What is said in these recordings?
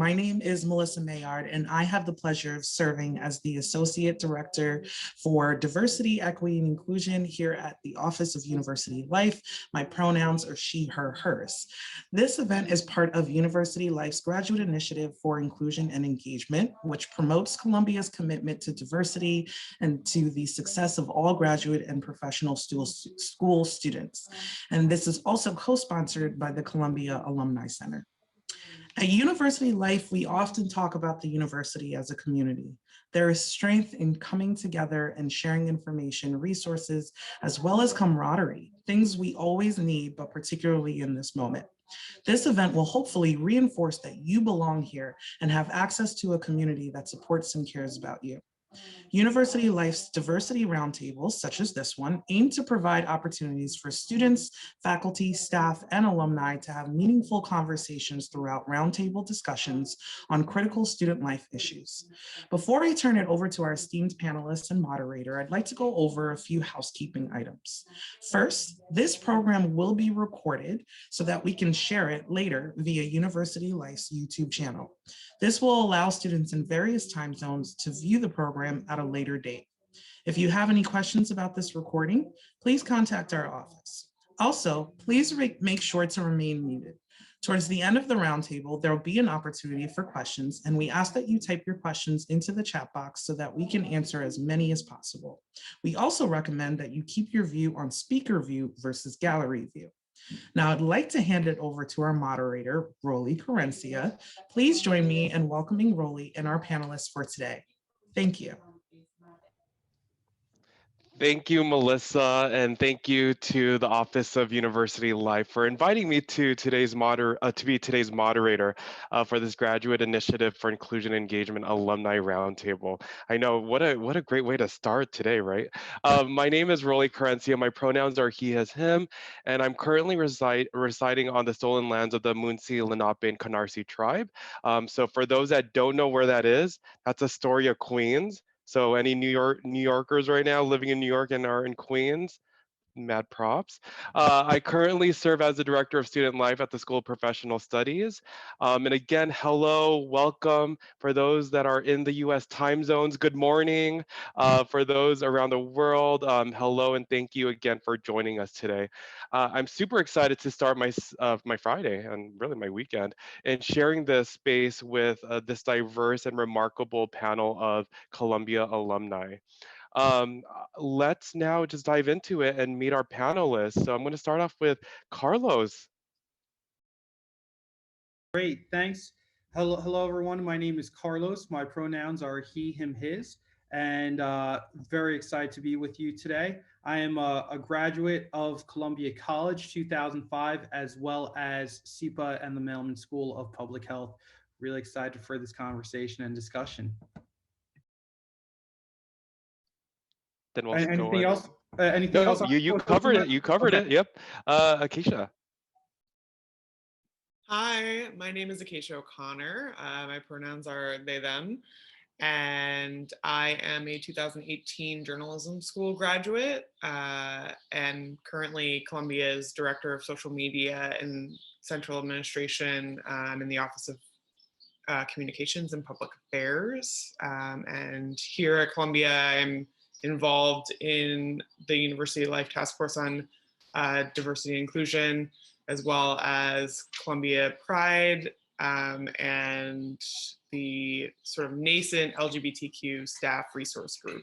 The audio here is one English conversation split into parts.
My name is Melissa Mayard, and I have the pleasure of serving as the Associate Director for Diversity, Equity, and Inclusion here at the Office of University Life. My pronouns are she, her, hers. This event is part of University Life's Graduate Initiative for Inclusion and Engagement, which promotes Columbia's commitment to diversity and to the success of all graduate and professional school students. And this is also co-sponsored by the Columbia Alumni Center. At University Life, we often talk about the university as a community. There is strength in coming together and sharing information, resources, as well as camaraderie, things we always need, but particularly in this moment. This event will hopefully reinforce that you belong here and have access to a community that supports and cares about you. University Life's diversity roundtables, such as this one, aim to provide opportunities for students, faculty, staff, and alumni to have meaningful conversations throughout roundtable discussions on critical student life issues. Before I turn it over to our esteemed panelists and moderator, I'd like to go over a few housekeeping items. First, this program will be recorded so that we can share it later via University Life's YouTube channel. This will allow students in various time zones to view the program at a later date. If you have any questions about this recording, please contact our office. Also, please make sure to remain muted. Towards the end of the roundtable, there will be an opportunity for questions, and we ask that you type your questions into the chat box so that we can answer as many as possible. We also recommend that you keep your view on speaker view versus gallery view. Now, I'd like to hand it over to our moderator, Rollie Carencia. Please join me in welcoming Rollie and our panelists for today. Thank you. Thank you, Melissa, and thank you to the Office of University Life for inviting me to be today's moderator for this Graduate Initiative for Inclusion and Engagement Alumni Roundtable. I know, what a great way to start today, right? My name is Rollie Carencia. My pronouns are he, his, him, and I'm currently residing on the stolen lands of the Munsee, Lenape, and Canarsie tribe. So for those that don't know where that is, that's Astoria, Queens. So any New Yorkers right now living in New York and are in Queens, mad props. I currently serve as the Director of Student Life at the School of Professional Studies. And again, hello, welcome. For those that are in the US time zones, good morning. For those around the world, hello and thank you again for joining us today. I'm super excited to start my Friday and really my weekend and sharing this space with this diverse and remarkable panel of Columbia alumni. Let's now just dive into it and meet our panelists. So I'm going to start off with Carlos. Great, thanks. Hello, everyone. My name is Carlos. My pronouns are he, him, his, and very excited to be with you today. I am a graduate of Columbia College 2005, as well as SIPA and the Mailman School of Public Health. Really excited for this conversation and discussion. Then we'll anything go else? Anything else? You covered it. You covered it. Yep. Acacia. Hi, my name is Acacia O'Connor. My pronouns are they, them, and I am a 2018 journalism school graduate and currently Columbia's Director of Social Media and Central Administration in the Office of Communications and Public Affairs. And here at Columbia, I'm involved in the University Life Task Force on Diversity and Inclusion, as well as Columbia Pride and the sort of nascent LGBTQ staff resource group.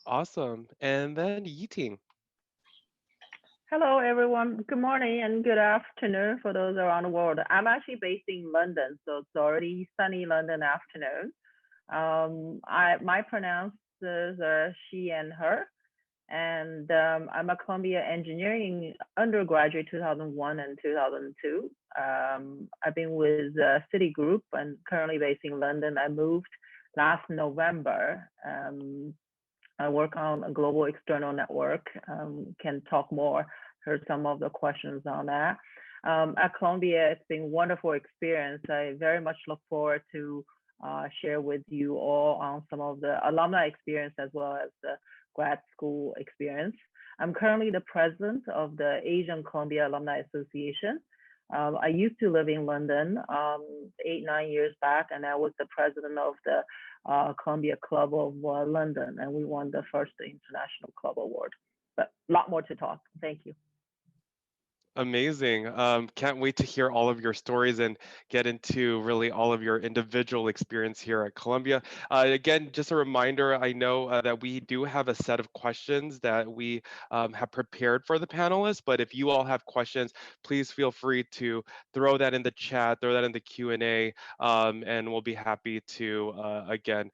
Awesome. And then Yiting. Hello, everyone. Good morning and good afternoon for those around the world. I'm actually based in London, so it's already sunny London afternoon. My pronouns are she and her, and I'm a Columbia Engineering undergraduate 2001 and 2002. I've been with Citigroup and currently based in London. I moved last November. I work on a global external network. Can talk more, heard some of the questions on that. At Columbia, it's been a wonderful experience. I very much look forward to share with you all on some of the alumni experience as well as the grad school experience. I'm currently the president of the Asian Columbia Alumni Association. I used to live in London 8-9 years back, and I was the president of the Columbia Club of London, and we won the first International Club Award. But a lot more to talk. Thank you. Amazing. Can't wait to hear all of your stories and get into really all of your individual experience here at Columbia. Again, just a reminder, I know that we do have a set of questions that we have prepared for the panelists, but if you all have questions, please feel free to throw that in the chat, throw that in the Q&A, and we'll be happy to, again,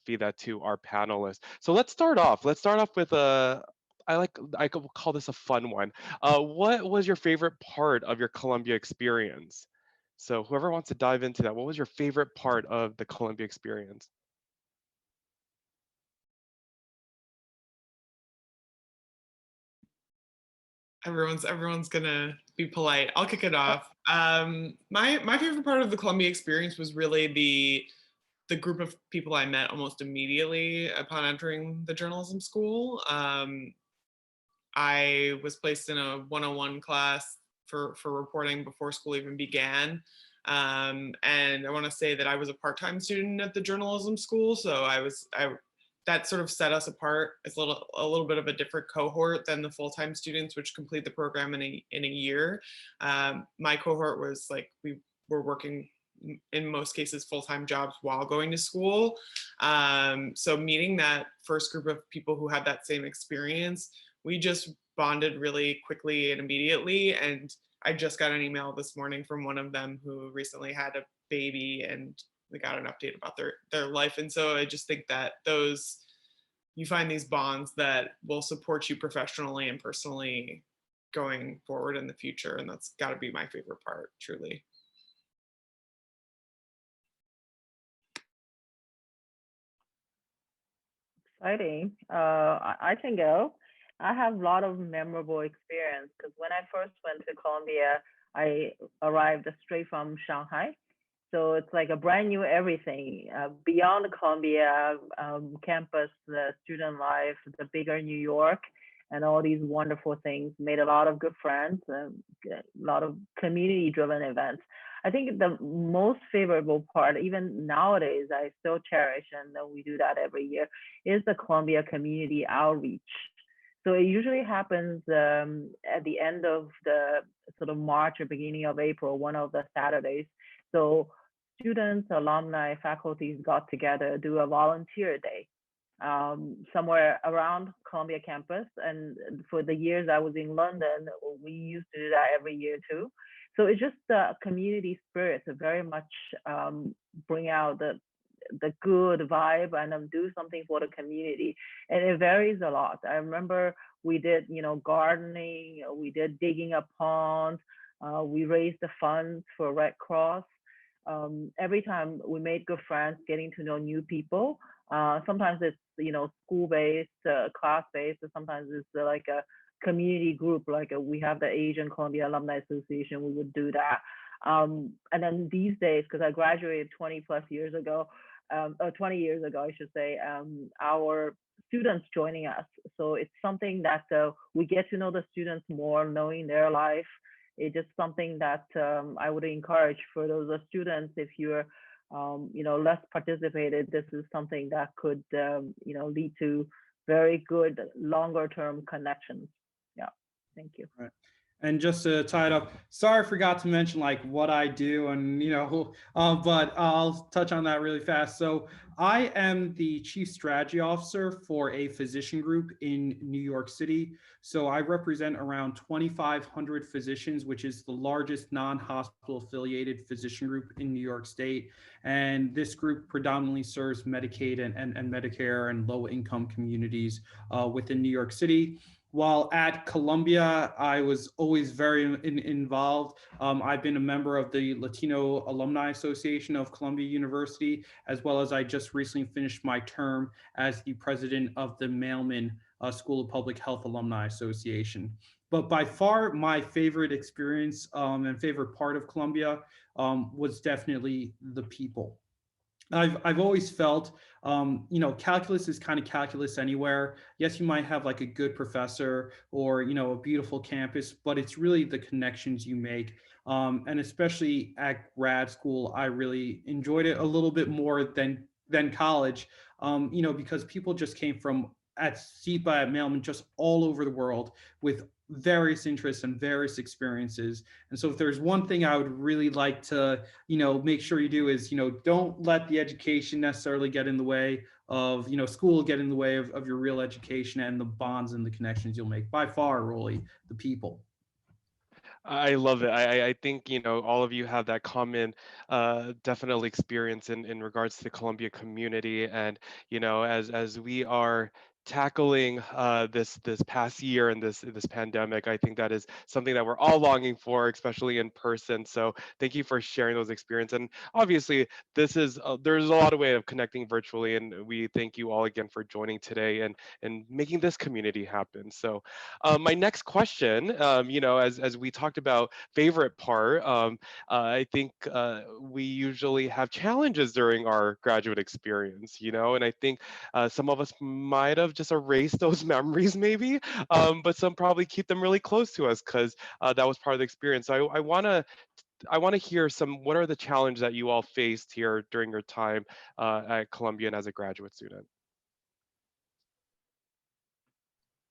feed that to our panelists. So let's start off. Let's start off with I could call this a fun one. What was your favorite part of your Columbia experience? So whoever wants to dive into that, what was your favorite part of the Columbia experience? Everyone's gonna be polite. I'll kick it off. My favorite part of the Columbia experience was really the group of people I met almost immediately upon entering the journalism school. I was placed in a 101 class for reporting before school even began. And I want to say that I was a part-time student at the journalism school, so that sort of set us apart as a little bit of a different cohort than the full-time students, which complete the program in a year. My cohort was like, we were working in most cases full-time jobs while going to school. So meeting that first group of people who had that same experience, we just bonded really quickly and immediately. And I just got an email this morning from one of them who recently had a baby, and we got an update about their life. And so I just think that you find these bonds that will support you professionally and personally going forward in the future. And that's got to be my favorite part, truly. Exciting. I can go. I have a lot of memorable experience because when I first went to Columbia, I arrived straight from Shanghai. So it's like a brand new everything. Beyond Columbia campus, the student life, the bigger New York, and all these wonderful things. Made a lot of good friends, a lot of community-driven events. I think the most favorable part, even nowadays, I still cherish, and we do that every year, is the Columbia community outreach. So it usually happens at the end of the sort of March or beginning of April, one of the Saturdays. So students, alumni, faculties got together, do a volunteer day somewhere around Columbia campus. And for the years I was in London, we used to do that every year too. So it's just the community spirit to very much bring out the good vibe and do something for the community. And it varies a lot. I remember we did, gardening, we did digging a pond, we raised the funds for Red Cross. Every time we made good friends, getting to know new people. Sometimes it's, school-based, class-based, or sometimes it's like a community group, like we have the Asian Columbia Alumni Association, we would do that. And then these days, because I graduated 20 plus years ago, or 20 years ago, I should say, our students joining us. So it's something that we get to know the students more, knowing their life. It's just something that I would encourage for those students. If you're, less participated, this is something that could, lead to very good longer-term connections. Yeah, thank you. Right. And just to tie it up, sorry, I forgot to mention like what I do, and but I'll touch on that really fast. So I am the Chief Strategy Officer for a physician group in New York City. So I represent around 2,500 physicians, which is the largest non-hospital affiliated physician group in New York State. And this group predominantly serves Medicaid and Medicare and low-income communities within New York City. While at Columbia, I was always very involved. I've been a member of the Latino Alumni Association of Columbia University, as well as I just recently finished my term as the president of the Mailman School of Public Health Alumni Association. But by far, my favorite experience and favorite part of Columbia was definitely the people. I've always felt, you know, calculus is kind of calculus anywhere. Yes, you might have like a good professor or, you know, a beautiful campus, but it's really the connections you make. And especially at grad school, I really enjoyed it a little bit more than college, you know, because people just came from at SIPA at Mailman just all over the world with various interests and various experiences. And so if there's one thing I would really like to, you know, make sure you do is, you know, don't let the education necessarily get in the way of, you know, school get in the way of your real education and the bonds and the connections you'll make. By far, Rollie, the people. I love it. I think, you know, all of you have that common, definitely experience in regards to the Columbia community. And, you know, as we are tackling this past year and this pandemic, I think that is something that we're all longing for, especially in person. So thank you for sharing those experiences. And obviously, this is there's a lot of way of connecting virtually, and we thank you all again for joining today and making this community happen. So my next question, you know, as we talked about favorite part, I think we usually have challenges during our graduate experience, you know, and I think some of us might have just erased those memories maybe, but some probably keep them really close to us because that was part of the experience. So I want to hear what are the challenges that you all faced here during your time at Columbia and as a graduate student?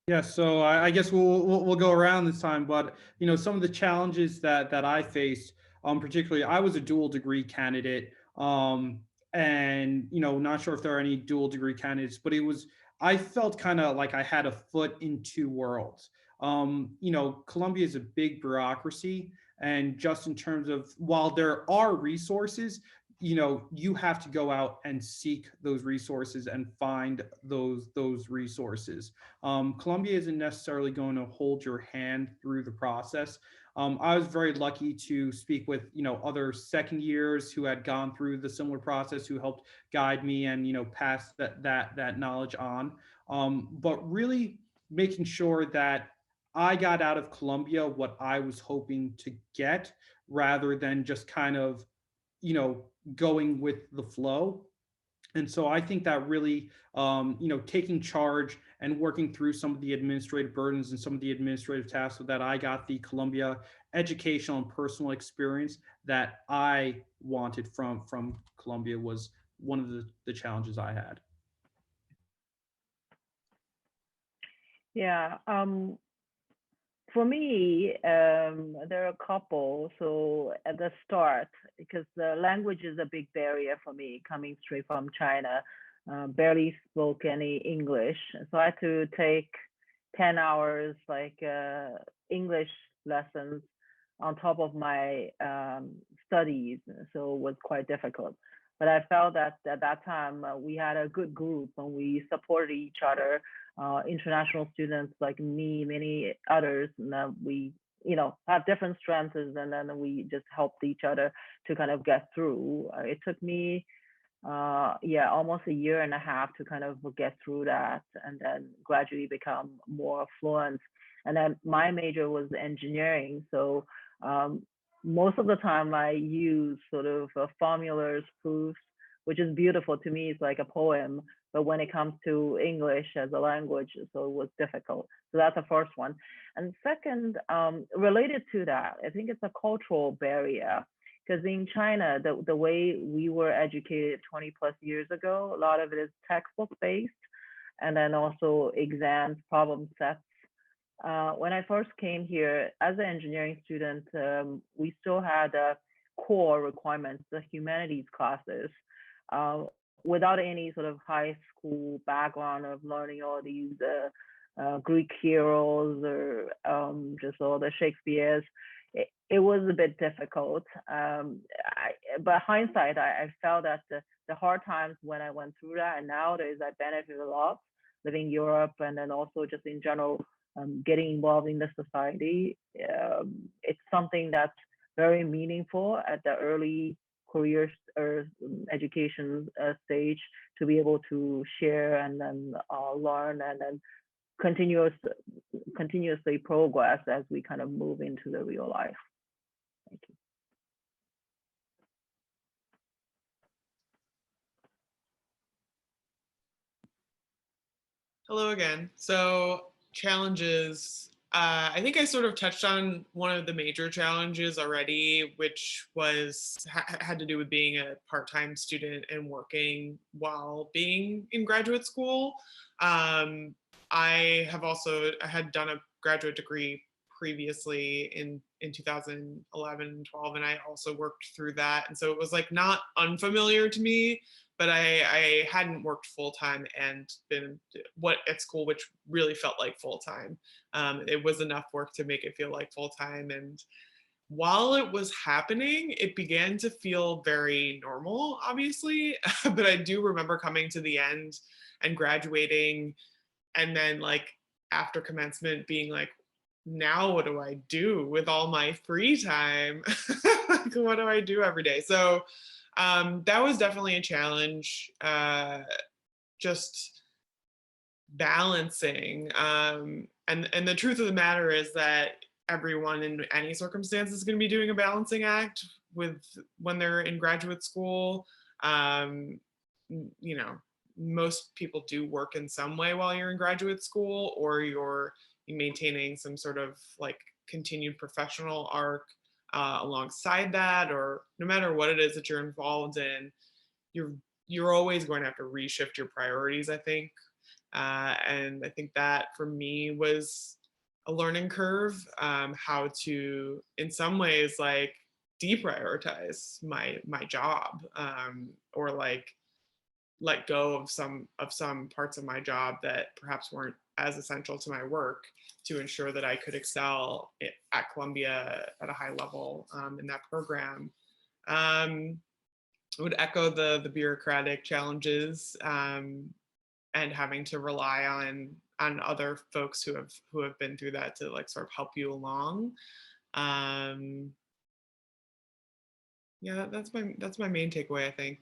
Yeah, so I guess we'll go around this time, but you know, some of the challenges that I faced, particularly I was a dual degree candidate, and you know, not sure if there are any dual degree candidates, but it was I felt kind of like I had a foot in two worlds. You know, Columbia is a big bureaucracy, and just in terms of while there are resources, you know, you have to go out and seek those resources and find those resources. Columbia isn't necessarily going to hold your hand through the process. I was very lucky to speak with, you know, other second years who had gone through the similar process, who helped guide me and, you know, pass that knowledge on. But really making sure that I got out of Columbia what I was hoping to get, rather than just kind of, you know, going with the flow. And so I think that really, you know, taking charge and working through some of the administrative burdens and some of the administrative tasks, so that I got the Columbia educational and personal experience that I wanted from Columbia, was one of the challenges I had. Yeah. For me, there are a couple. So at the start, because the language is a big barrier for me, coming straight from China, barely spoke any English. So I had to take 10 hours like English lessons on top of my studies. So it was quite difficult. But I felt that at that time we had a good group and we supported each other, international students like me, many others, and we, you know, have different strengths, and then we just helped each other to kind of get through. It took me, yeah, almost a year and a half to kind of get through that, and then gradually become more fluent. And then my major was engineering, so most of the time I use sort of formulas, proofs, which is beautiful to me. It's like a poem. But when it comes to English as a language, so it was difficult. So that's the first one. And second, related to that, I think it's a cultural barrier, because in China, the way we were educated 20 plus years ago, a lot of it is textbook based, and then also exams, problem sets. When I first came here as an engineering student, we still had core requirements, the humanities classes, uh, without any sort of high school background of learning all these Greek heroes or just all the Shakespeare's. It was a bit difficult. But hindsight, I felt that the hard times when I went through that, and nowadays I benefit a lot living in Europe, and then also just in general, getting involved in the society. It's something that's very meaningful at the early career or education stage, to be able to share and then learn, and then continuously progress as we kind of move into the real life. Thank you. Hello again. So challenges, I think I sort of touched on one of the major challenges already, which was had to do with being a part-time student and working while being in graduate school. I had done a graduate degree previously in 2011 and 12, and I also worked through that. And so it was like not unfamiliar to me, but I hadn't worked full time and been at school, which really felt like full time. It was enough work to make it feel like full time. And while it was happening, it began to feel very normal, obviously. But I do remember coming to the end and graduating, and then like after commencement being like, now what do I do with all my free time? Like, what do I do every day? So that was definitely a challenge, just balancing. And the truth of the matter is that everyone in any circumstance is going to be doing a balancing act when they're in graduate school. You know, most people do work in some way while you're in graduate school, or you're maintaining some sort of like continued professional arc alongside that, or no matter what it is that you're involved in, you're always going to have to reshift your priorities, I think. And I think that for me was a learning curve, how to, in some ways, like deprioritize my job, or like let go of some parts of my job that perhaps weren't as essential to my work, to ensure that I could excel at Columbia at a high level in that program. I would echo the bureaucratic challenges, and having to rely on other folks who have been through that to like sort of help you along. Yeah, that's my main takeaway, I think.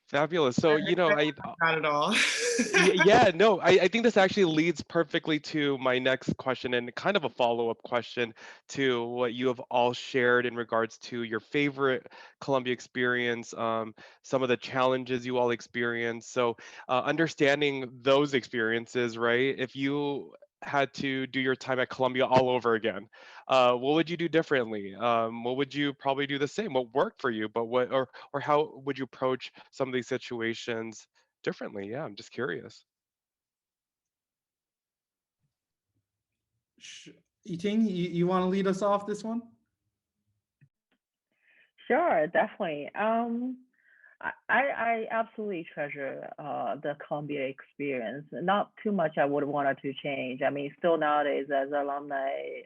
Fabulous. So, you know, Not at all. yeah, no, I think this actually leads perfectly to my next question, and kind of a follow-up question to what you have all shared in regards to your favorite Columbia experience, some of the challenges you all experienced. So understanding those experiences, right? If you had to do your time at Columbia all over again, what would you do differently? What would you probably do the same? What worked for you, but or how would you approach some of these situations differently? Yeah, I'm just curious. Yiting, you want to lead us off this one? Sure, definitely. I absolutely treasure the Columbia experience. Not too much I would want to change. I mean, still nowadays as alumni,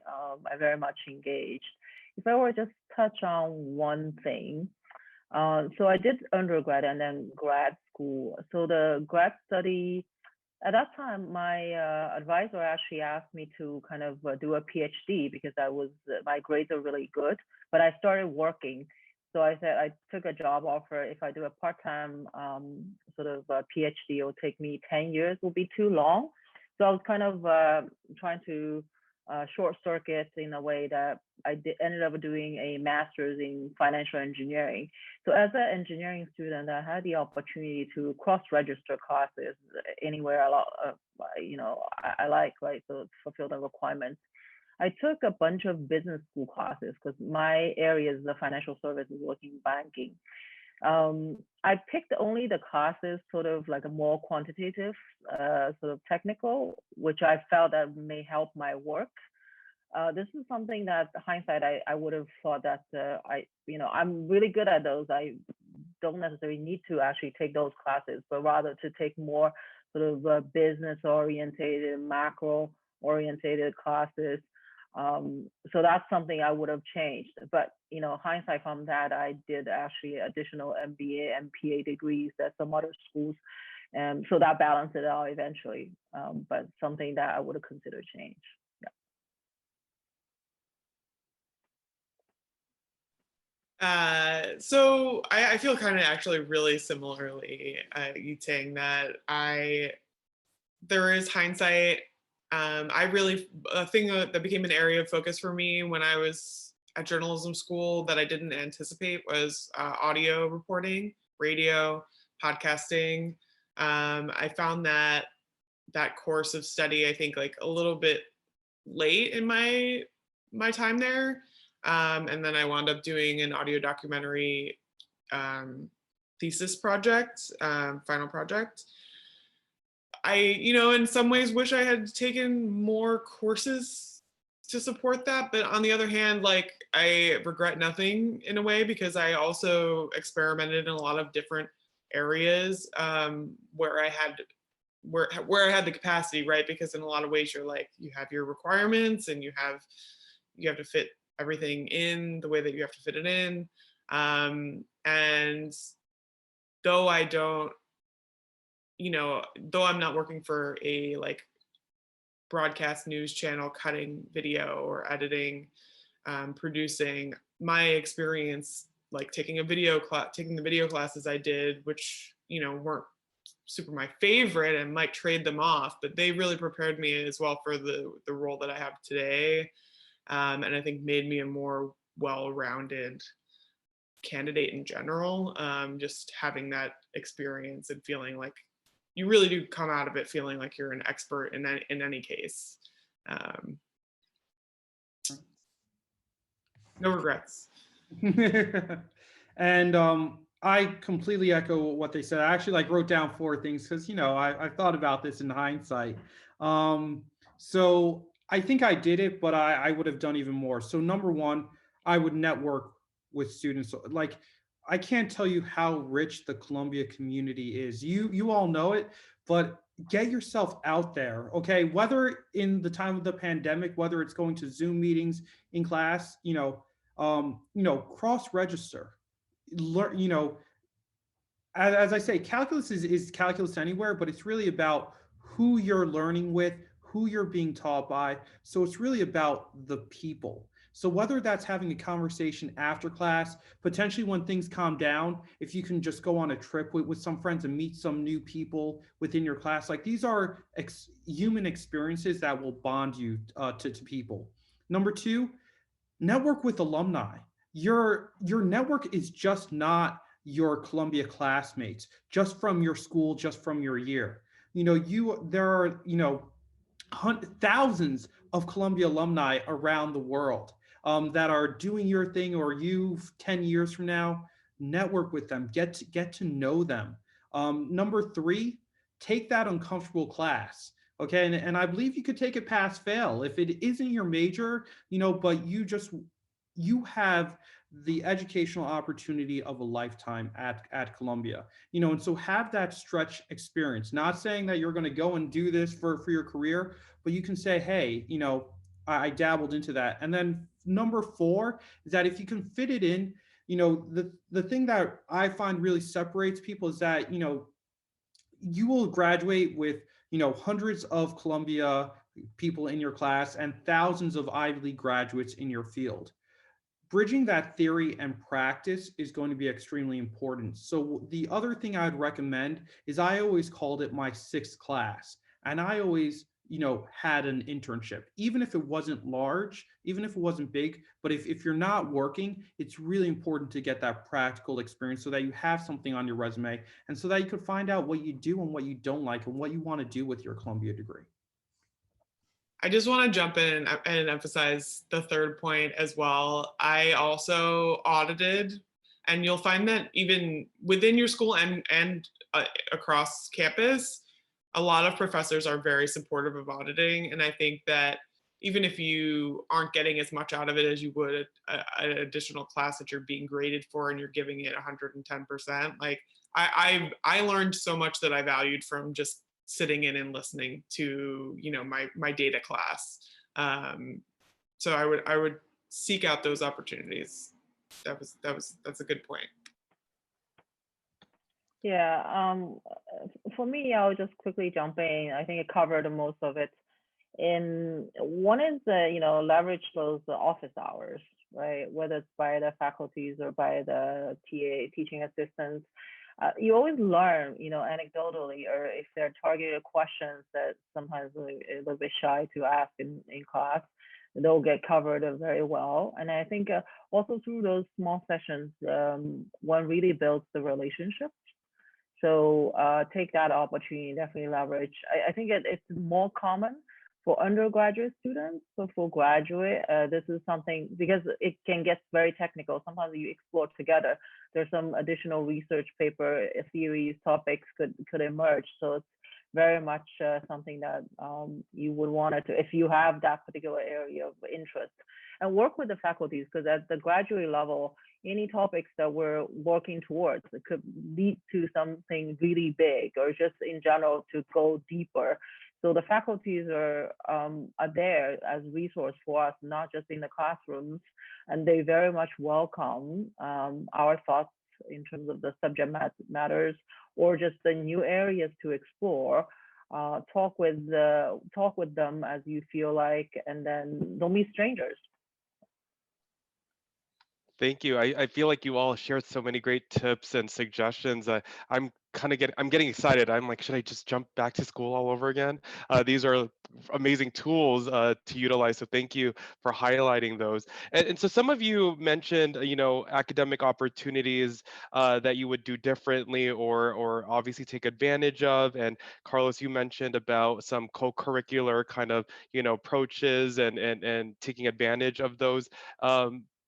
I very much engaged. If I were to just touch on one thing, so I did undergrad and then grad school. So the grad study, at that time, my advisor actually asked me to kind of do a PhD because my grades are really good, but I started working. So I said I took a job offer. If I do a part-time sort of PhD, it'll take me 10 years, will be too long. So I was kind of trying to short circuit in a way that ended up doing a master's in financial engineering. So as an engineering student, I had the opportunity to cross-register classes anywhere I like, right? So to fulfill the requirements. I took a bunch of business school classes because my area is the financial services, working banking. I picked only the classes sort of like a more quantitative, sort of technical, which I felt that may help my work. This is something that hindsight, I would have thought that I'm really good at those. I don't necessarily need to actually take those classes, but rather to take more sort of business orientated, macro orientated classes. So that's something I would have changed. But hindsight from that, I did actually additional MBA and PA degrees at some other schools, and so that balanced it out eventually. But something that I would have considered change. So I feel kind of actually really similarly, Yiting, that there is hindsight. A thing that became an area of focus for me when I was at journalism school that I didn't anticipate was audio reporting, radio, podcasting. I found that that course of study, I think like a little bit late in my time there. And then I wound up doing an audio documentary thesis project, final project. I, in some ways wish I had taken more courses to support that. But on the other hand, like I regret nothing in a way, because I also experimented in a lot of different areas where I had the capacity, right? Because in a lot of ways you're like, you have your requirements and you have to fit everything in the way that you have to fit it in. And though I don't, though I'm not working for a like broadcast news channel cutting video or editing, producing, my experience like taking the video classes I did, which weren't super my favorite and might trade them off, but they really prepared me as well for the role that I have today, and I think made me a more well-rounded candidate in general. Just having that experience and feeling like you really do come out of it feeling like you're an expert in any case. No regrets. And I completely echo what they said. I actually wrote down 4 things because I thought about this in hindsight. So I think I did it, but I would have done even more. So number 1, I would network with students. Like, I can't tell you how rich the Columbia community is. You all know it, but get yourself out there, okay? Whether in the time of the pandemic, whether it's going to Zoom meetings in class, cross-register. Learn, as I say, calculus is calculus anywhere, but it's really about who you're learning with, who you're being taught by. So it's really about the people. So whether that's having a conversation after class, potentially when things calm down, if you can just go on a trip with some friends and meet some new people within your class, like these are human experiences that will bond you to people. Number 2, network with alumni. Your network is just not your Columbia classmates, just from your school, just from your year. There are, thousands of Columbia alumni around the world that are doing your thing, or 10 years from now, network with them, get to know them. Number 3, take that uncomfortable class. Okay, and I believe you could take it pass fail if it isn't your major, but you have the educational opportunity of a lifetime at Columbia, and so have that stretch experience. Not saying that you're going to go and do this for your career, but you can say, hey, I dabbled into that. And then number 4 is that if you can fit it in, the thing that I find really separates people is that, you will graduate with, hundreds of Columbia people in your class and thousands of Ivy League graduates in your field. Bridging that theory and practice is going to be extremely important. So the other thing I'd recommend is I always called it my 6th class. And I always, had an internship, even if it wasn't large, even if it wasn't big, but if you're not working, it's really important to get that practical experience so that you have something on your resume and so that you could find out what you do and what you don't like and what you want to do with your Columbia degree. I just want to jump in and emphasize the 3rd point as well. I also audited, and you'll find that even within your school and across campus, a lot of professors are very supportive of auditing. And I think that even if you aren't getting as much out of it as you would an additional class that you're being graded for and you're giving it 110%, like I learned so much that I valued from just sitting in and listening to my data class. So I would seek out those opportunities. That's a good point. Yeah, for me, I'll just quickly jump in. I think it covered most of it. One is leverage those office hours, right? Whether it's by the faculties or by the TA teaching assistants. You always learn, anecdotally, or if there are targeted questions that sometimes a little bit shy to ask in class, they'll get covered very well. And I think also through those small sessions, one really builds the relationships. So take that opportunity, definitely leverage. I think it's more common for undergraduate students. So for graduate, this is something, because it can get very technical. Sometimes you explore together. There's some additional research paper, series, topics could emerge. So it's very much something that you would want to, if you have that particular area of interest, and work with the faculties, because at the graduate level, any topics that we're working towards, it could lead to something really big, or just in general to go deeper. So the faculties are there as resource for us, not just in the classrooms, and they very much welcome our thoughts in terms of the subject matters, or just the new areas to explore. Talk with them as you feel like, and then don't be strangers. Thank you. I feel like you all shared so many great tips and suggestions. I'm getting excited. I'm like, should I just jump back to school all over again? These are amazing tools to utilize. So thank you for highlighting those. And so some of you mentioned, academic opportunities that you would do differently, or obviously take advantage of. And Carlos, you mentioned about some co-curricular kind of, approaches and taking advantage of those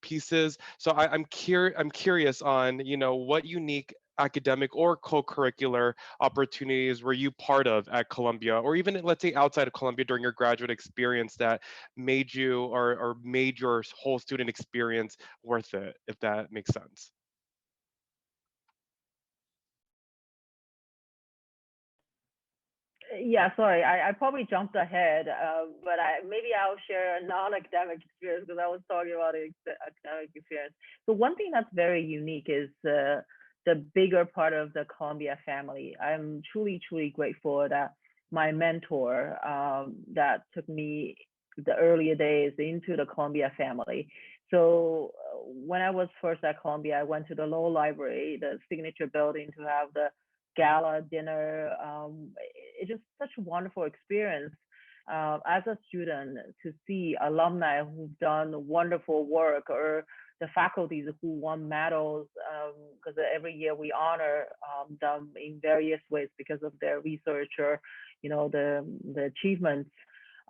pieces. So I'm curious on, what unique academic or co-curricular opportunities were you part of at Columbia, or even let's say outside of Columbia during your graduate experience, that made you or made your whole student experience worth it, if that makes sense? Yeah, sorry, I probably jumped ahead, but maybe I'll share a non-academic experience, because I was talking about academic experience. So one thing that's very unique is the bigger part of the Columbia family. I'm truly, truly grateful that my mentor that took me the earlier days into the Columbia family. So when I was first at Columbia, I went to the Law Library, the signature building, to have the gala dinner. It's just such a wonderful experience as a student to see alumni who've done wonderful work, or the faculties who won medals, because every year we honor them in various ways because of their research, or the achievements.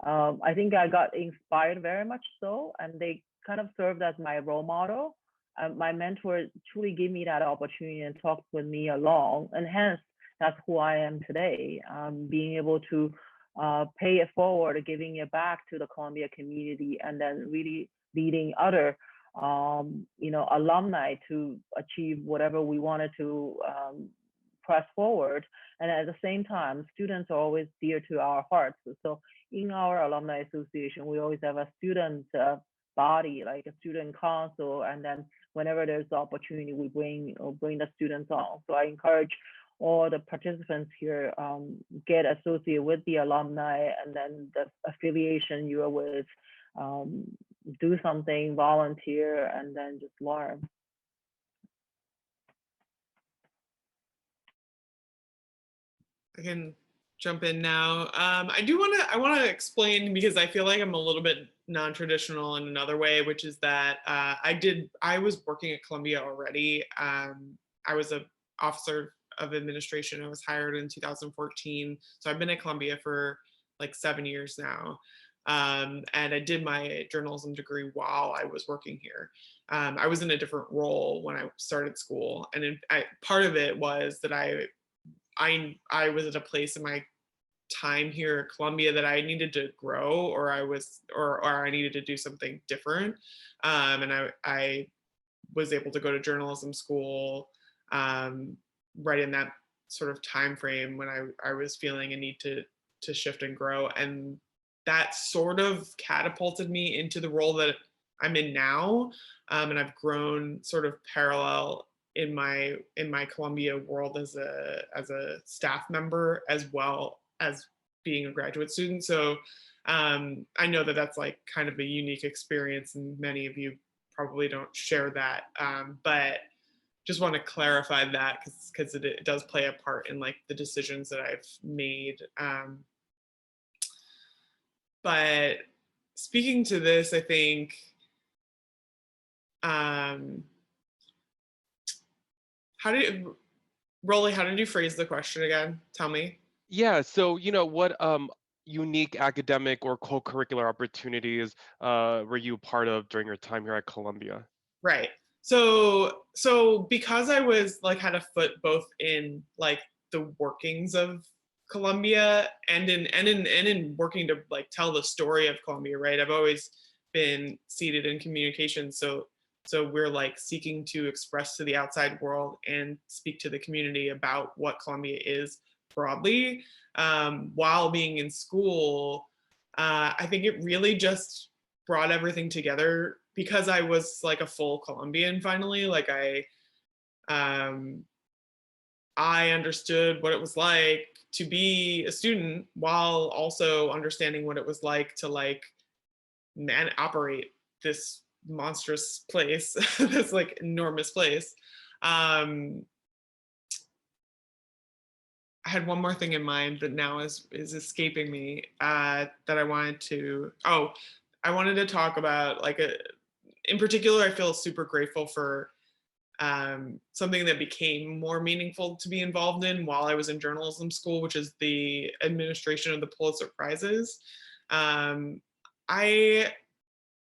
I think I got inspired very much so, and they kind of served as my role model. My mentor truly gave me that opportunity and talked with me along, and hence that's who I am today. Being able to pay it forward, giving it back to the Columbia community, and then really leading other alumni to achieve whatever we wanted to press forward. And at the same time, students are always dear to our hearts. So in our alumni association, we always have a student body, like a student council, and then whenever there's the opportunity, we bring the students on. So I encourage all the participants here, get associated with the alumni, and then the affiliation you are with, do something, volunteer, and then just learn. I can jump in now. I want to explain, because I feel like I'm a little bit non-traditional in another way, which is that I was working at Columbia already. I was an officer of administration. I was hired in 2014. So I've been at Columbia for like 7 years now. And I did my journalism degree while I was working here. I was in a different role when I started school. And part of it was that I was at a place in my time here at Columbia that I needed to grow, or I needed to do something different. And I was able to go to journalism school right in that sort of time frame when I was feeling a need to shift and grow. And that sort of catapulted me into the role that I'm in now. And I've grown sort of parallel in my Columbia world as a staff member, as well as being a graduate student. So I know that that's like kind of a unique experience, and many of you probably don't share that. But just want to clarify that, because it does play a part in like the decisions that I've made. But speaking to this, I think Rollie, how did you phrase the question again? Tell me. Yeah, so what unique academic or co-curricular opportunities were you part of during your time here at Columbia? Right. So because I was like had a foot both in like the workings of Columbia and in working to like tell the story of Columbia, right? I've always been seated in communication, so we're like seeking to express to the outside world and speak to the community about what Columbia is broadly. While being in school, I think it really just brought everything together because I was like a full Colombian finally. Like I understood what it was like to be a student while also understanding what it was like to like operate this monstrous place, this like enormous place. I had one more thing in mind that now is escaping me that I wanted to. Oh, I wanted to talk about like in particular, I feel super grateful for something that became more meaningful to be involved in while I was in journalism school, which is the administration of the Pulitzer Prizes.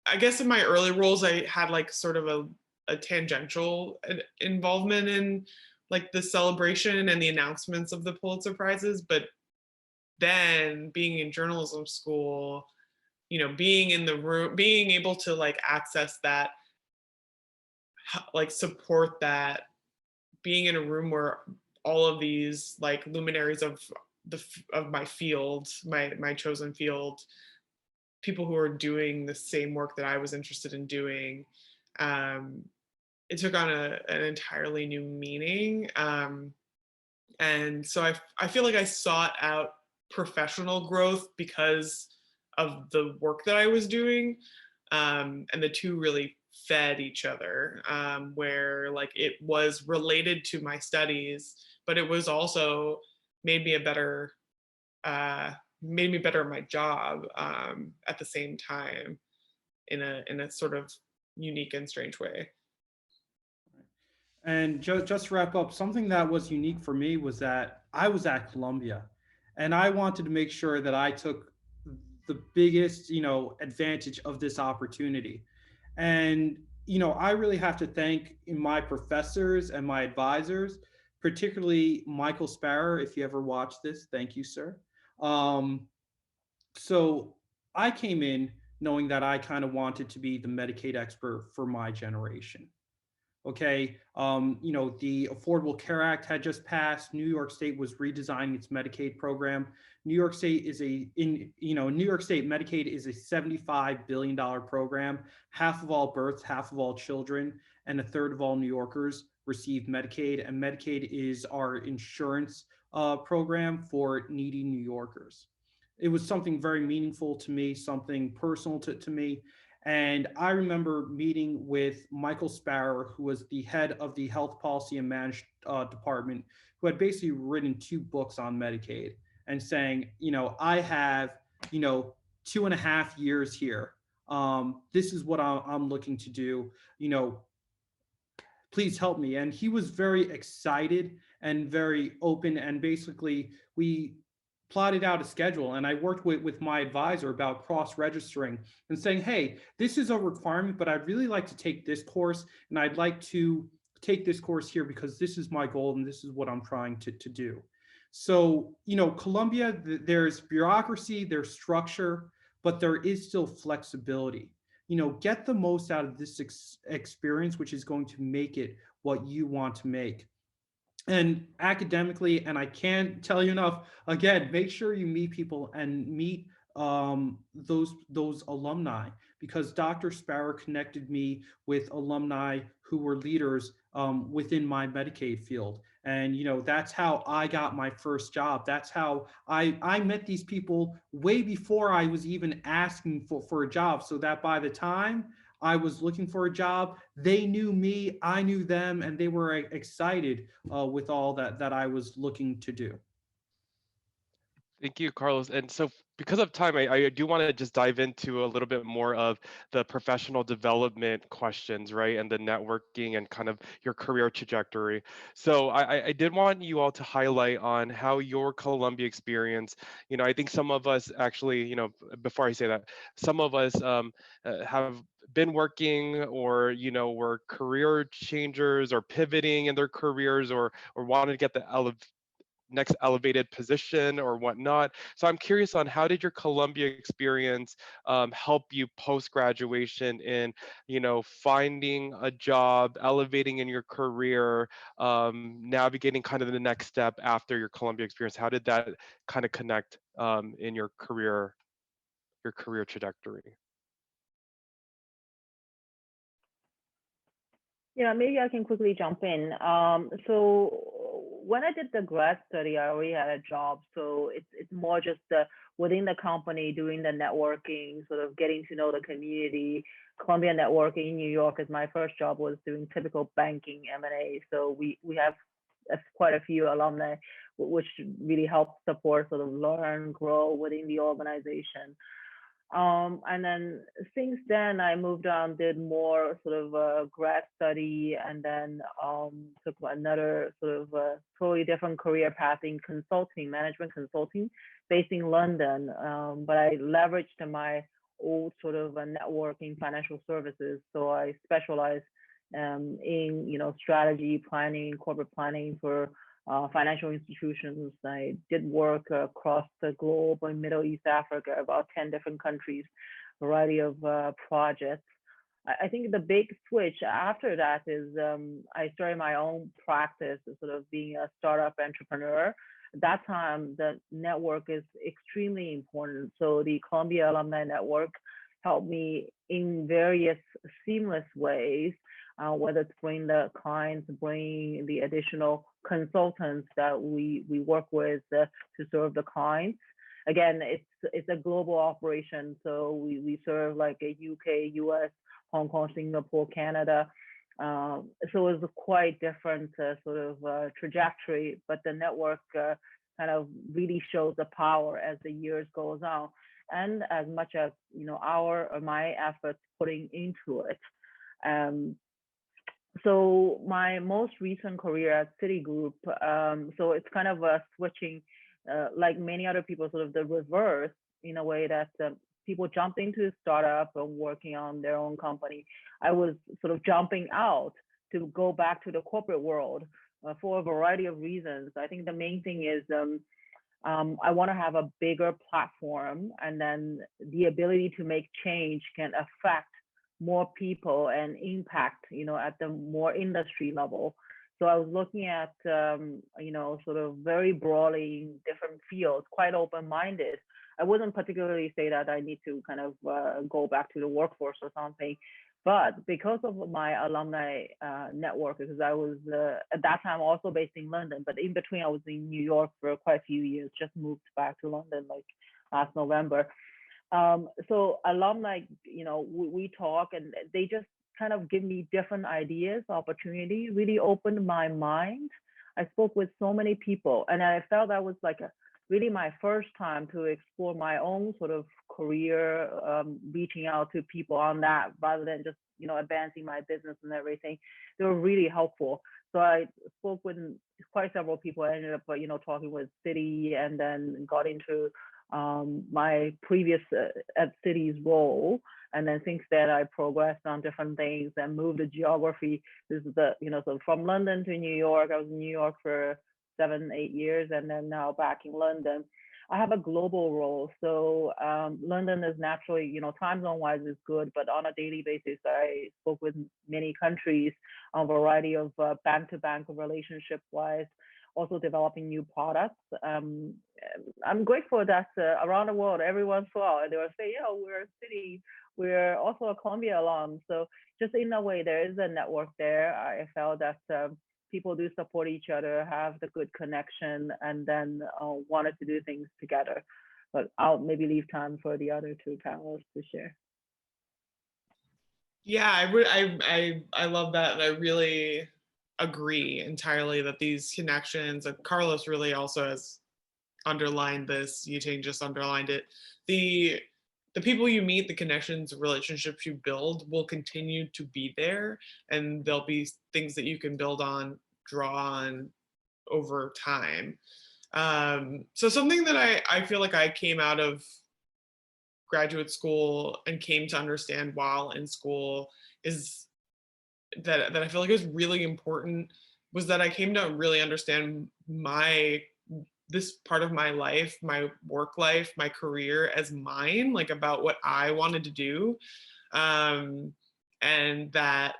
I guess in my early roles, I had like sort of a tangential involvement in like the celebration and the announcements of the Pulitzer Prizes, but then being in journalism school, being in the room, being able to like access that, like support that, being in a room where all of these like luminaries of my field, my chosen field, people who are doing the same work that I was interested in doing, it took on an entirely new meaning. And so I feel like I sought out professional growth because of the work that I was doing. And the two really fed each other, where like it was related to my studies, but it was also made me better at my job at the same time in a sort of unique and strange way. And just to wrap up, something that was unique for me was that I was at Columbia, and I wanted to make sure that I took the biggest, advantage of this opportunity. And I really have to thank my professors and my advisors, particularly Michael Sparrow. If you ever watch this, thank you, sir. So I came in knowing that I kind of wanted to be the Medicaid expert for my generation. Okay, the Affordable Care Act had just passed. New York State was redesigning its Medicaid program. New York State New York State Medicaid is a $75 billion program. Half of all births, half of all children, and a third of all New Yorkers receive Medicaid. And Medicaid is our insurance program for needy New Yorkers. It was something very meaningful to me, something personal to me. And I remember meeting with Michael Sparrow, who was the head of the Health Policy and Management Department, who had basically written 2 books on Medicaid and saying, I have, 2.5 years here. This is what I'm looking to do. Please help me. And he was very excited and very open. And basically, we plotted out a schedule, and I worked with my advisor about cross-registering and saying, hey, this is a requirement, but I'd really like to take this course, and I'd like to take this course here because this is my goal and this is what I'm trying to do. So, Columbia, there's bureaucracy, there's structure, but there is still flexibility. Get the most out of this experience, which is going to make it what you want to make. And academically, and I can't tell you enough, again, make sure you meet people and meet those alumni, because Dr. Sparrow connected me with alumni who were leaders within my Medicaid field. And, that's how I got my first job. That's how I met these people way before I was even asking for a job, so that by the time I was looking for a job, they knew me, I knew them, and they were excited with all that I was looking to do. Thank you, Carlos. And so because of time, I do want to just dive into a little bit more of the professional development questions, right? And the networking and kind of your career trajectory. So I did want you all to highlight on how your Columbia experience, I think some of us actually, before I say that, some of us have been working or, were career changers or pivoting in their careers or wanted to get the next elevated position or whatnot. So I'm curious on how did your Columbia experience help you post graduation in, finding a job, elevating in your career, navigating kind of the next step after your Columbia experience? How did that kind of connect in your career trajectory? Yeah, maybe I can quickly jump in. So when I did the grad study, I already had a job. So it's more just within the company doing the networking, sort of getting to know the community. Columbia Networking in New York is my first job, was doing typical banking M&A. So we have quite a few alumni, which really help support, sort of learn, grow within the organization. And then since then, I moved on, did more sort of grad study, and then took another sort of totally different career path in consulting, management consulting, based in London. But I leveraged my old sort of networking financial services. So I specialize in strategy planning, corporate planning for financial institutions. I did work across the globe in Middle East, Africa, about 10 different countries, variety of projects. I think the big switch after that is I started my own practice, sort of being a startup entrepreneur. At that time, the network is extremely important. So the Columbia Alumni Network helped me in various seamless ways, whether it's bring the clients, bring the additional consultants that we work with to serve the clients. Again, it's a global operation, so we serve like a UK, US, Hong Kong, Singapore, Canada. So it's a quite different sort of trajectory, but the network kind of really shows the power as the years goes on, and as much as my efforts putting into it. So my most recent career at Citigroup, so it's kind of a switching, like many other people, sort of the reverse, in a way that people jump into a startup and working on their own company. I was sort of jumping out to go back to the corporate world for a variety of reasons. I think the main thing is I want to have a bigger platform, and then the ability to make change can affect more people and impact, at the more industry level. So I was looking at, sort of very broadly in different fields, quite open-minded. I wouldn't particularly say that I need to kind of go back to the workforce or something, but because of my alumni network, because I was at that time also based in London, but in between I was in New York for quite a few years, just moved back to London like last November. So alumni, we talk, and they just kind of give me different ideas, opportunities, really opened my mind. I spoke with so many people, and I felt that was like really my first time to explore my own sort of career, reaching out to people on that rather than just, advancing my business and everything. They were really helpful. So I spoke with quite several people. I ended up, talking with Citi, and then got into my previous at Citi's role, and then since then I progressed on different things and moved the geography. This is so from London to New York. I was in New York for 7-8 years, and then now back in London. I have a global role, so London is naturally, time zone wise is good, but on a daily basis, I spoke with many countries on a variety of bank-to-bank relationship wise, also developing new products. I'm grateful that around the world, every once in a while, they will say, we're a Citi, we're also a Columbia alum. So just in a way, there is a network there. I felt that people do support each other, have the good connection, and then wanted to do things together. But I'll maybe leave time for the other two panelists to share. Yeah, I love that, and I really agree entirely that these connections, Carlos really also has underlined this, Yiting just underlined it. The people you meet, the connections, relationships you build will continue to be there, and there'll be things that you can build on, draw on over time. So something that I feel like I came out of graduate school and came to understand while in school is that I feel like is really important, was that I came to really understand this part of my life, my work life, my career as mine, like about what I wanted to do. And that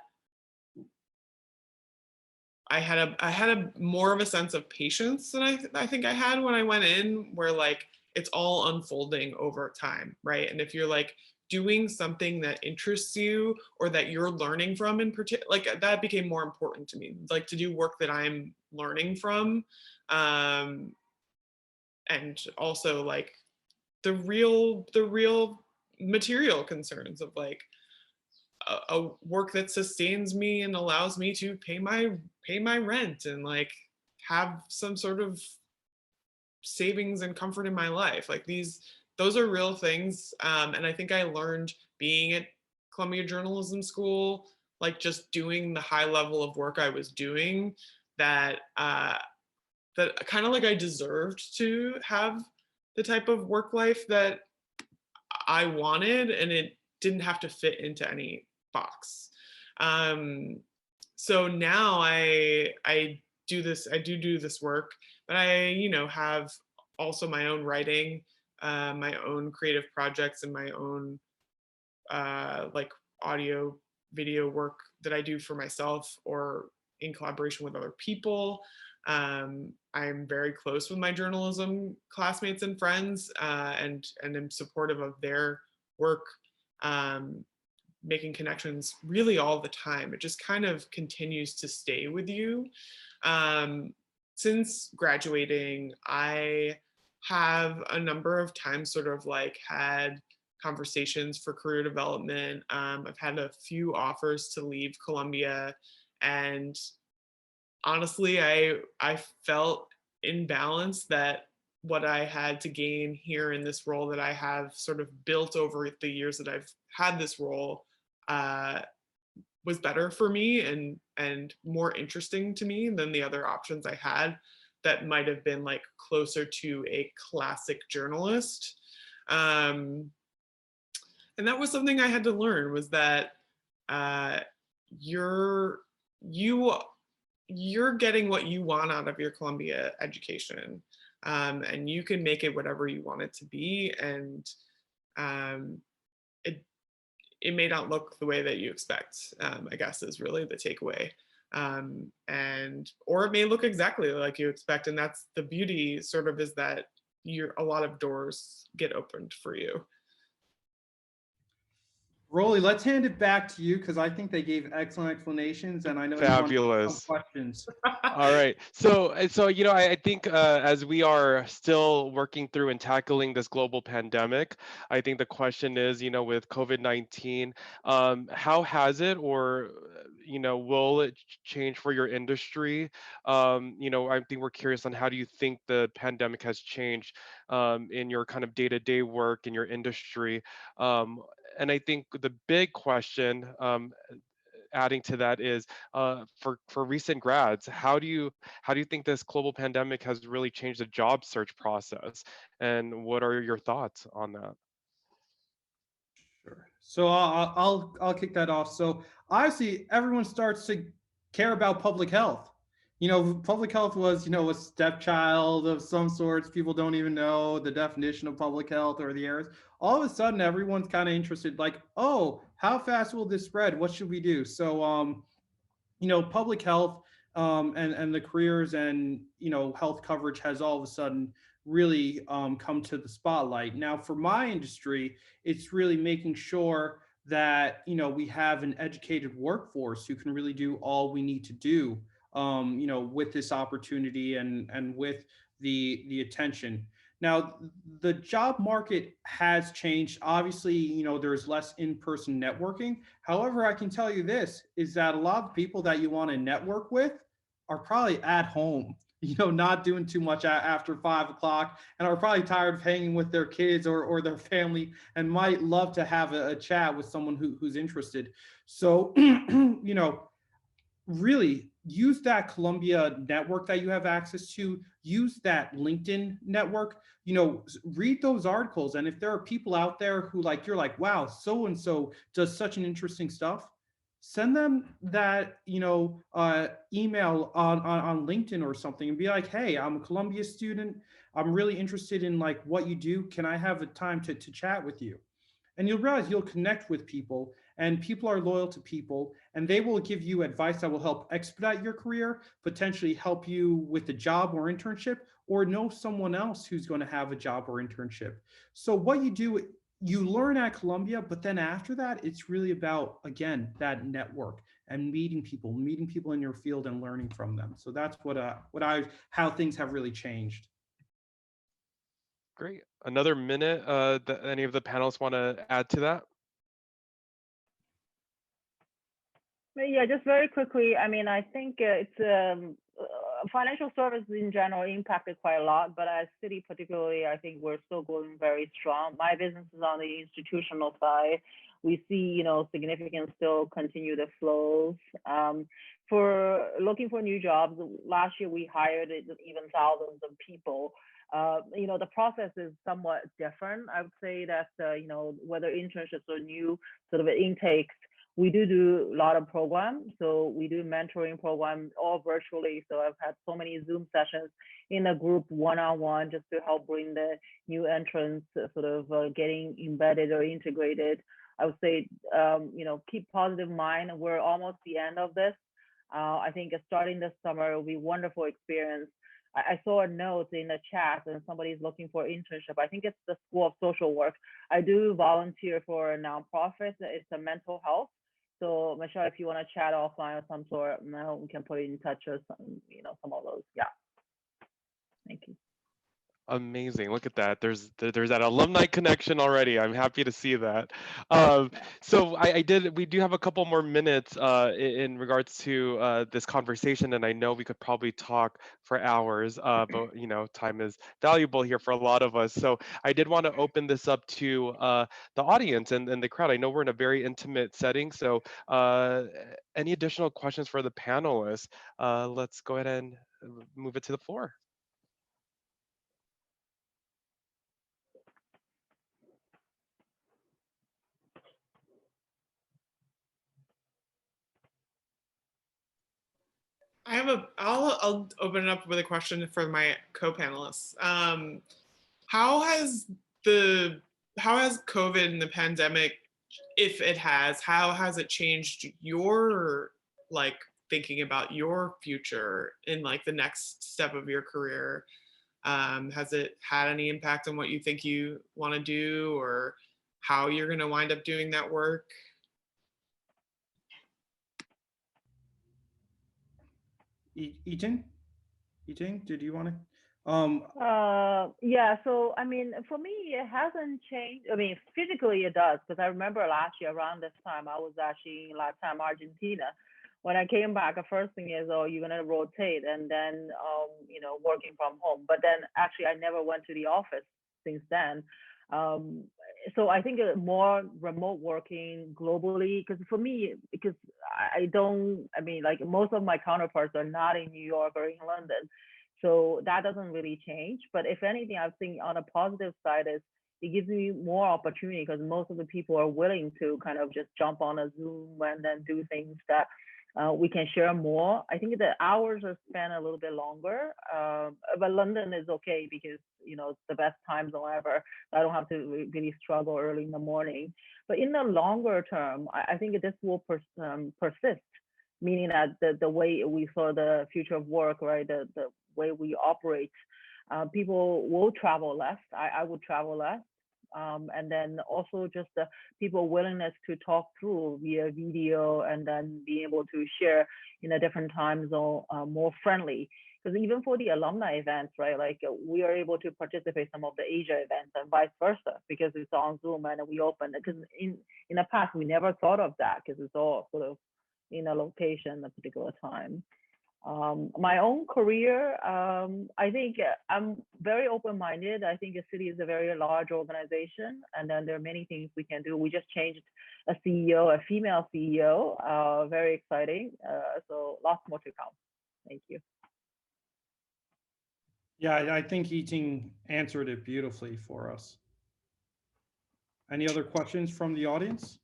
I had a more of a sense of patience than I think I had when I went in, where like it's all unfolding over time, right? And if you're like doing something that interests you or that you're learning from in particular, like that became more important to me, like to do work that I'm learning from. And also like the real material concerns of like a work that sustains me and allows me to pay my rent and like have some sort of savings and comfort in my life. Like those are real things. And I think I learned being at Columbia Journalism School, like just doing the high level of work I was doing, that kind of like I deserved to have the type of work life that I wanted, and it didn't have to fit into any box. So now I do this work, but I have also my own writing, my own creative projects, and my own like audio video work that I do for myself or in collaboration with other people. I'm very close with my journalism classmates and friends, and am supportive of their work, making connections really all the time. It just kind of continues to stay with you. Since graduating, I have a number of times sort of like had conversations for career development. I've had a few offers to leave Columbia, and honestly, I felt in balance that what I had to gain here in this role that I have sort of built over the years that I've had this role was better for me and more interesting to me than the other options I had that might have been like closer to a classic journalist. And that was something I had to learn, was that you're getting what you want out of your Columbia education, and you can make it whatever you want it to be. And it may not look the way that you expect, I guess is really the takeaway. Or it may look exactly like you expect. And that's the beauty sort of, is that a lot of doors get opened for you. Rollie, let's hand it back to you, because I think they gave excellent explanations, and I know Fabulous. you want some questions. All right. So I think as we are still working through and tackling this global pandemic, I think the question is, with COVID-19, how has it, or will it change for your industry? I think we're curious on how do you think the pandemic has changed in your kind of day-to-day work in your industry. And I think the big question, adding to that, is for recent grads, how do you think this global pandemic has really changed the job search process, and what are your thoughts on that? Sure. So I'll kick that off. So obviously, everyone starts to care about public health. Public health was, a stepchild of some sorts. People don't even know the definition of public health or the areas. All of a sudden, everyone's kind of interested, like, oh, how fast will this spread? What should we do? So, public health and the careers and, health coverage has all of a sudden really come to the spotlight. Now, for my industry, it's really making sure that, we have an educated workforce who can really do all we need to do, with this opportunity and with the attention. Now, the job market has changed. Obviously, there's less in-person networking. However, I can tell you this, is that a lot of people that you want to network with are probably at home. not doing too much after 5 o'clock, and are probably tired of hanging with their kids or their family, and might love to have a chat with someone who's interested. So, really use that Columbia network that you have access to, use that LinkedIn network, read those articles. And if there are people out there who you're like, wow, so-and-so does such an interesting stuff, send them that, email on LinkedIn or something and be like, hey, I'm a Columbia student. I'm really interested in what you do. Can I have a time to chat with you? And you'll realize you'll connect with people, and people are loyal to people, and they will give you advice that will help expedite your career, potentially help you with a job or internship, or know someone else who's going to have a job or internship. So what you do, you learn at Columbia, but then after that, it's really about, again, that network and meeting people in your field and learning from them. So that's how things have really changed. Great. Another minute that any of the panelists want to add to that? Yeah, just very quickly. I mean, I think it's financial services in general impacted quite a lot, but as Citi particularly, I think we're still going very strong. My business is on the institutional side. We see, significant still continued flows. For looking for new jobs, last year we hired even thousands of people. The process is somewhat different. I would say that, whether internships or new sort of intakes, we do a lot of programs. So we do mentoring programs all virtually. So I've had so many Zoom sessions in a group one-on-one just to help bring the new entrants sort of getting embedded or integrated. I would say, keep positive mind. We're almost the end of this. I think starting this summer will be a wonderful experience. I saw a note in the chat and somebody's looking for internship. I think it's the School of Social Work. I do volunteer for a nonprofit. It's a mental health. So Michelle, if you want to chat offline of some sort, we can put you in touch with some of those. Yeah. Thank you. Amazing. Look at that. There's that alumni connection already. I'm happy to see that. So we do have a couple more minutes in regards to this conversation, and I know we could probably talk for hours, but time is valuable here for a lot of us. So I did want to open this up to the audience and the crowd. I know we're in a very intimate setting, so any additional questions for the panelists? Let's go ahead and move it to the floor. I'll open it up with a question for my co-panelists. How has COVID and the pandemic, if it has, how has it changed your thinking about your future in the next step of your career? Has it had any impact on what you think you want to do or how you're going to wind up doing that work? Yiting, did you want to? Yeah, so I mean, for me, it hasn't changed. I mean, physically it does, because I remember last year around this time, I was actually in Latin Argentina. When I came back, the first thing is, oh, you're gonna rotate, and then working from home. But then actually, I never went to the office since then. So I think more remote working globally, because for me, because most of my counterparts are not in New York or in London. So that doesn't really change. But if anything, I think on a positive side is it gives me more opportunity, because most of the people are willing to kind of just jump on a Zoom and then do things that we can share more. I think the hours are spent a little bit longer, but London is okay because it's the best time zone ever. I don't have to really struggle early in the morning. But in the longer term, I think this will persist, meaning that the way we saw the future of work, right, the way we operate, people will travel less. I would travel less. And then also just the people willingness to talk through via video and then be able to share in a different time zone, more friendly. Because even for the alumni events, right, we are able to participate in some of the Asia events and vice versa, because it's on Zoom and we open it. Because in the past, we never thought of that, because it's all sort of in a location, a particular time. My own career, I think I'm very open-minded. I think the city is a very large organization, and then there are many things we can do. We just changed a CEO, a female CEO, very exciting. So lots more to come. Thank you. Yeah, I think Yiting answered it beautifully for us. Any other questions from the audience?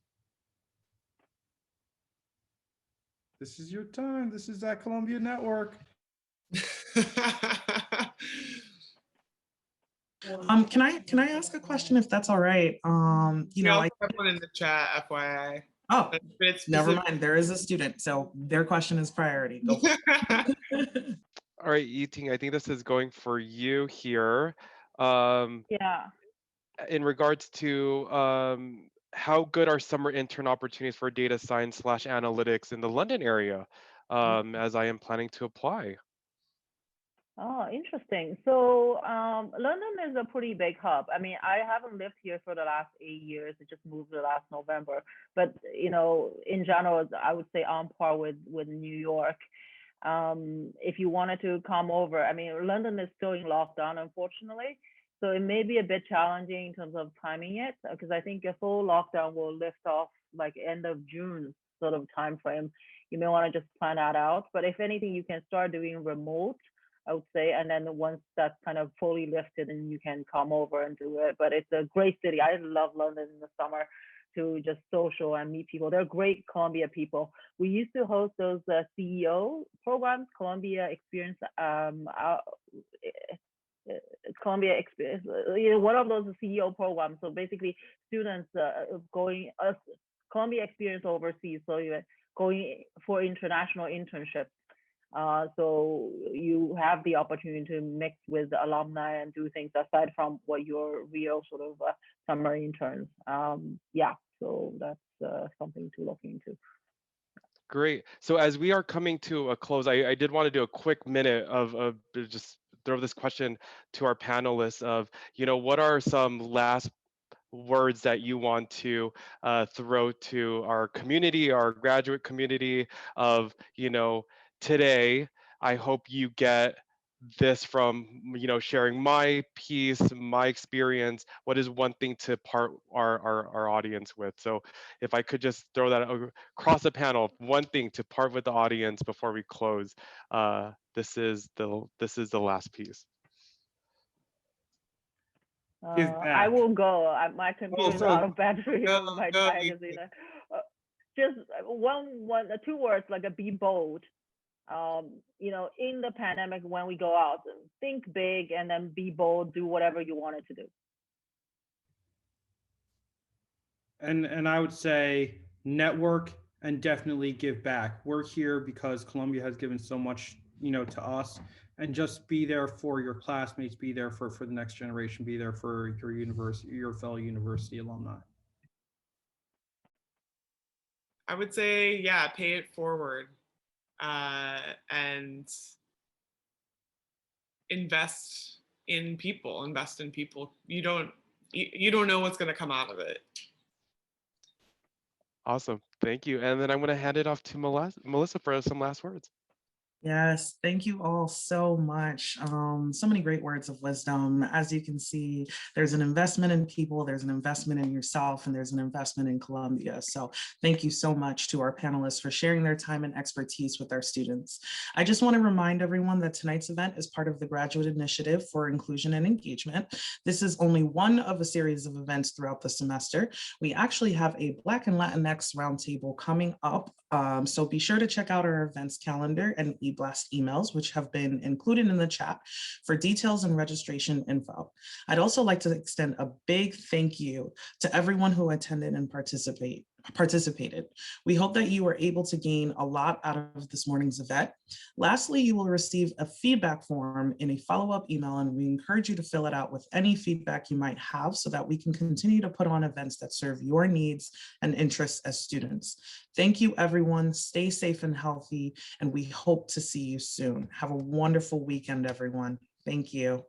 This is your time. This is that Columbia Network. Can I ask a question if that's all right? You know, I put one in the chat, FYI. Oh, It's never mind. There is a student, so their question is priority. Go for it. All right, Yiting, I think this is going for you here. Yeah. In regards to how good are summer intern opportunities for data science / analytics in the London area, as I am planning to apply? Oh, interesting. So London is a pretty big hub. I mean, I haven't lived here for the last 8 years. I just moved the last November. But, you know, in general, I would say on par with New York. If you wanted to come over, I mean, London is still in lockdown, unfortunately. So it may be a bit challenging in terms of timing it, because I think a full lockdown will lift off like end of June sort of time frame. You may want to just plan that out. But if anything, you can start doing remote, I would say, and then once that's kind of fully lifted, and you can come over and do it. But it's a great city. I love London in the summer to just social and meet people. They're great Columbia people. We used to host those CEO programs, Columbia Experience, Columbia Experience, you know, one of those CEO programs. So basically, students going Columbia Experience overseas, so you're going for international internships. So you have the opportunity to mix with the alumni and do things aside from what your real sort of summer interns. Yeah, so that's something to look into. Great. So as we are coming to a close, I did want to do a quick minute of just throw this question to our panelists of, you know, what are some last words that you want to throw to our community, our graduate community of, you know, today, I hope you get this from, you know, sharing my piece, my experience. What is one thing to part our audience with? So if I could just throw that across the panel, one thing to part with the audience before we close, this is the last piece. I will go. My computer is out of battery. Go, My go, tag is in it. Just two words, like a be bold. You know, in the pandemic, when we go out, think big and then be bold, do whatever you wanted to do. And I would say network and definitely give back. We're here because Columbia has given so much, you know, to us, and just be there for your classmates, be there for the next generation, be there for your university, your fellow university alumni. I would say, yeah, pay it forward. And invest in people. You don't know what's going to come out of it. Awesome. Thank you. And then I'm going to hand it off to Melissa for some last words. Yes, thank you all so much. So many great words of wisdom. As you can see, there's an investment in people, there's an investment in yourself, and there's an investment in Columbia. So thank you so much to our panelists for sharing their time and expertise with our students. I just want to remind everyone that tonight's event is part of the Graduate Initiative for Inclusion and Engagement. This is only one of a series of events throughout the semester. We actually have a Black and Latinx Roundtable coming up. So be sure to check out our events calendar and e-blast emails, which have been included in the chat for details and registration info. I'd also like to extend a big thank you to everyone who attended and participated. We hope that you were able to gain a lot out of this morning's event. Lastly, you will receive a feedback form in a follow-up email, and we encourage you to fill it out with any feedback you might have so that we can continue to put on events that serve your needs and interests as students. Thank you, everyone. Stay safe and healthy, and we hope to see you soon. Have a wonderful weekend, everyone. Thank you.